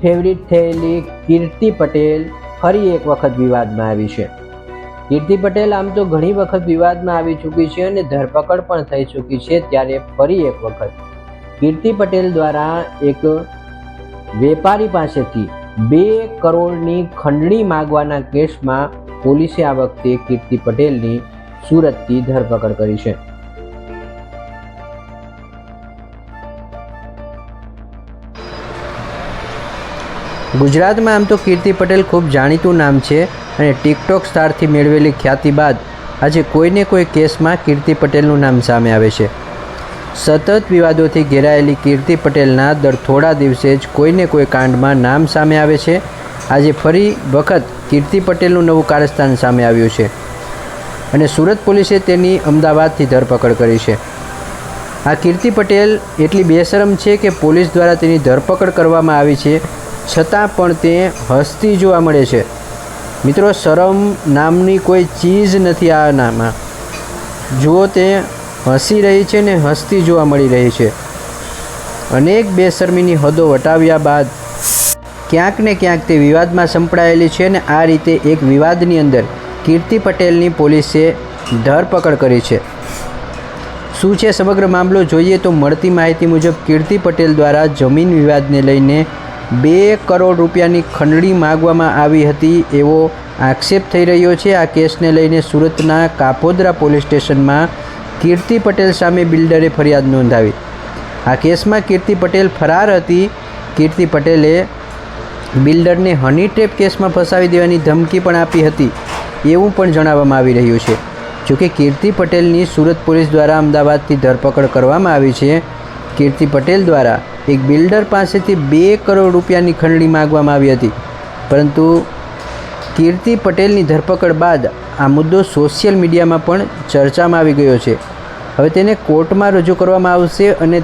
Favourite થયેલી કીર્તિ પટેલ ફરી એક વખત વિવાદમાં આવી છે। કીર્તિ પટેલ આમ તો ઘણી વખત વિવાદમાં આવી ચૂકી છે અને ધરપકડ પણ થઈ ચૂકી છે, ત્યારે ફરી એક વખત કીર્તિ પટેલ દ્વારા એક વેપારી પાસેથી 2 કરોડની ખંડણી માગવાના કેસમાં પોલીસે આ વખતે કીર્તિ પટેલની સુરતથી ધરપકડ કરી છે। ગુજરાતમાં આમ તો કીર્તિ પટેલ ખૂબ જાણીતું નામ છે અને ટિકટોક સ્ટારથી મેળવેલી ખ્યાતિ બાદ આજે કોઈને કોઈ કેસમાં કીર્તિ પટેલનું નામ સામે આવે છે। સતત વિવાદોથી ઘેરાયેલી કીર્તિ પટેલના દર થોડા દિવસે જ કોઈને કોઈ કાંડમાં નામ સામે આવે છે। આજે ફરી વખત કીર્તિ પટેલનું નવું કારસ્તાન સામે આવ્યું છે અને સુરત પોલીસે તેની અમદાવાદથી ધરપકડ કરી છે। આ કીર્તિ પટેલ એટલી બેશરમ છે કે પોલીસ દ્વારા તેની ધરપકડ કરવામાં આવી છે, છતાં પણ તે હસતી જોવા મળે છે। મિત્રો, શરમ નામની કોઈ ચીજ નથી આનામાં। જુઓ, તે હસી રહી છે ને હસતી જોવા મળી રહી છે। અનેક બેશરમીની હદો વટાવ્યા બાદ ક્યાંક ને ક્યાંક તે વિવાદમાં સંપડાયેલી છે અને આ રીતે એક વિવાદની અંદર કીર્તિ પટેલની પોલીસે ધરપકડ કરી છે। શું છે સમગ્ર મામલો જોઈએ તો મળતી માહિતી મુજબ કીર્તિ પટેલ દ્વારા જમીન વિવાદને લઈને 2 કરોડ રૂપિયાની ખંડણી માગવામાં આવી હતી એવો આક્ષેપ થઈ રહ્યો છે। આ કેસને લઈને સુરતના કાપોદ્રા પોલીસ સ્ટેશનમાં કીર્તિ પટેલ સામે બિલ્ડરે ફરિયાદ નોંધાવી। આ કેસમાં કીર્તિ પટેલ ફરાર હતી। કીર્તિ પટેલે બિલ્ડરને હની ટ્રેપ કેસમાં ફસાવી દેવાની ધમકી પણ આપી હતી એવું પણ જણાવવામાં આવી રહ્યું છે। જોકે કીર્તિ પટેલની સુરત પોલીસ દ્વારા અમદાવાદથી ધરપકડ કરવામાં આવી છે। કીર્તિ પટેલ દ્વારા એક બિલ્ડર પાસેથી 2 કરોડ રૂપિયાની ખંડણી માગવામાં આવી હતી, પરંતુ કીર્તિ પટેલની ધરપકડ બાદ આ મુદ્દો સોશિયલ મીડિયામાં પણ ચર્ચામાં આવી ગયો છે। હવે તેને કોર્ટમાં રજૂ કરવામાં આવશે અને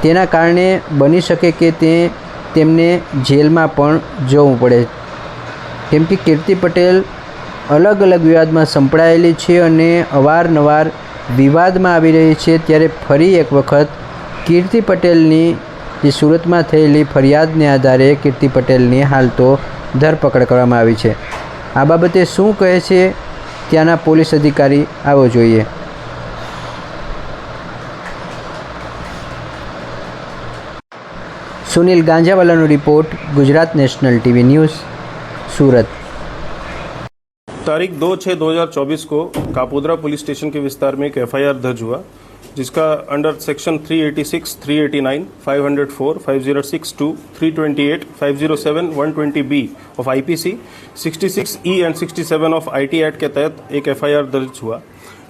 તેના કારણે બની શકે કે તેમને જેલમાં પણ જવું પડે, કેમ કે કીર્તિ પટેલ અલગ અલગ વિવાદમાં સંપડાયેલી છે અને અવારનવાર વિવાદમાં આવી રહી છે। ત્યારે ફરી એક વખત કીર્તિ પટેલની જે સુરતમાં થયેલી ફરિયાદને આધારે કીર્તિ પટેલની હાલ તો ધરપકડ કરવામાં આવી છે। આ બાબતે શું કહે છે ત્યાંના પોલીસ અધિકારી, આવો જોઈએ। સુનિલ ગાંજાવાલાનો report, Gujarat national TV news, Surat. तारीख 2/6/2024 को कापोद्रा पुलिस स्टेशन के विस्तार में एक एफआईआर दर्ज हुआ, जिसका under section 386, 389, 504, 5062, 328, 507, 120B of IPC, 66E and 67 of IT act के तहत एक एफआईआर दर्ज हुआ।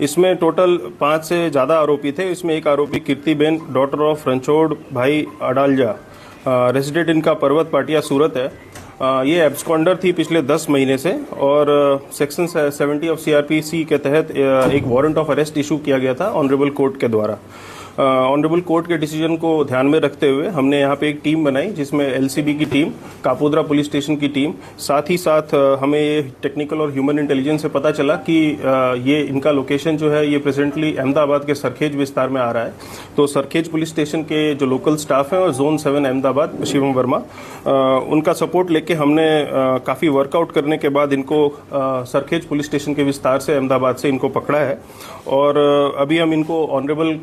इसमें टोटल 5 से ज़्यादा आरोपी थे। इसमें एक आरोपी कीर्तिबेन डॉटर ऑफ रणछोड़ भाई अडालजा, रेजिडेंट इनका पर्वत पाटिया सूरत है। ये एब्सकॉन्डर थी पिछले 10 महीने से और सेक्शन 70 ऑफ सीआरपीसी के तहत एक वारंट ऑफ अरेस्ट इशू किया गया था ऑनरेबल कोर्ट के द्वारा। ऑनरेबल कोर्ट के डिसीजन को ध्यान में रखते हुए हमने यहाँ पे एक टीम बनाई, जिसमें एलसीबी की टीम, कापोद्रा पुलिस स्टेशन की टीम, साथ ही साथ हमें ये टेक्निकल और ह्यूमन इंटेलिजेंस से पता चला कि ये इनका लोकेशन जो है ये प्रेजेंटली अहमदाबाद के सरखेज विस्तार में आ रहा है। तो सरखेज पुलिस स्टेशन के जो लोकल स्टाफ हैं और जोन 7 अहमदाबाद शिवम वर्मा, उनका सपोर्ट लेके हमने काफ़ी वर्कआउट करने के बाद इनको सरखेज पुलिस स्टेशन के विस्तार से अहमदाबाद से इनको पकड़ा है और अभी हम इनको ऑनरेबल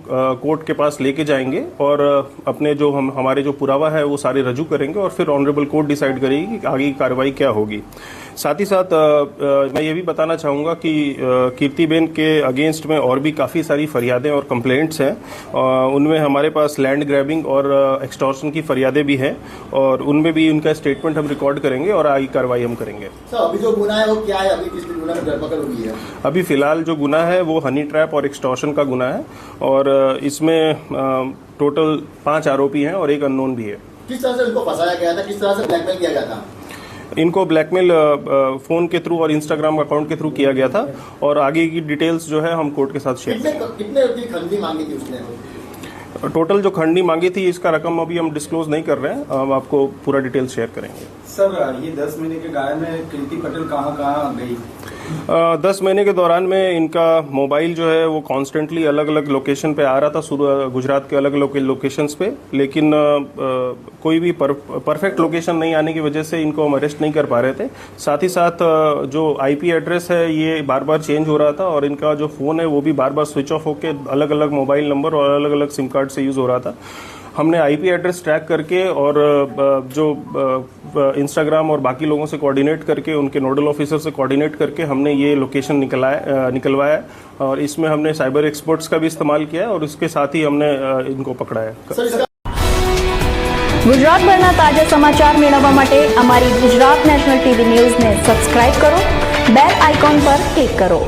कोर्ट के पास लेके जाएंगे और अपने जो हमारे जो पुरावा है वो सारे रजू करेंगे और फिर ऑनरेबल कोर्ट डिसाइड करेगी कि आगे की कार्रवाई क्या होगी। साथ ही साथ मैं ये भी बताना चाहूँगा कि कीर्तिबेन के अगेंस्ट में और भी काफ़ी सारी फरियादें और कंप्लेंट्स हैं। उनमें हमारे पास लैंड ग्रैबिंग और एक्सटॉर्शन की फरियादें भी हैं और उनमें भी उनका स्टेटमेंट हम रिकॉर्ड करेंगे और आगे कार्रवाई हम करेंगे। सर, अभी जो गुना है वो क्या है? अभी किस गुना में धरपकड़ हुई है? अभी फिलहाल जो गुना है वो हनी ट्रैप और एक्सटॉर्शन का गुना है और इसमें टोटल 5 आरोपी हैं और एक अननोन भी है। किस तरह से उनको फंसाया गया था, किस तरह से ब्लैकमेल किया गया था? इनको ब्लैकमेल फोन के थ्रू और इंस्टाग्राम अकाउंट के थ्रू किया गया था और आगे की डिटेल्स जो है हम कोर्ट के साथ शेयर करेंगे। कितने की खंडनी मांगी थी उसने? टोटल जो खंडनी मांगी थी इसका रकम अभी हम डिस्क्लोज नहीं कर रहे हैं, हम आपको पूरा डिटेल्स शेयर करेंगे। सर, ये 10 महीने के गायब में कीर्ति पटेल कहाँ गई? 10 महीने के दौरान में इनका मोबाइल जो है वो कॉन्स्टेंटली अलग अलग लोकेशन पे आ रहा था, गुजरात के अलग अलग लोकेशंस पे, लेकिन कोई भी परफेक्ट लोकेशन नहीं आने की वजह से इनको हम अरेस्ट नहीं कर पा रहे थे। साथ ही साथ जो आईपी एड्रेस है ये बार बार चेंज हो रहा था और इनका जो फ़ोन है वो भी बार बार स्विच ऑफ होकर अलग अलग मोबाइल नंबर और अलग अलग सिम कार्ड से यूज़ हो रहा था। हमने आईपी एड्रेस ट्रैक करके और जो इंस्टाग्राम और बाकी लोगों से कोऑर्डिनेट करके, उनके नोडल ऑफिसर से कोऑर्डिनेट करके हमने ये लोकेशन निकलवाया और इसमें हमने साइबर एक्सपर्ट्स का भी इस्तेमाल किया और उसके साथ ही हमने इनको पकड़ा है। सर इसका ગુજરાતભરના તાજા સમાચાર મેળવવા માટે અમારી ગુજરાત નેશનલ ટીવી ન્યૂઝને સબસ્ક્રાઇબ કરો, બેલ આઇકોન પર ક્લિક કરો।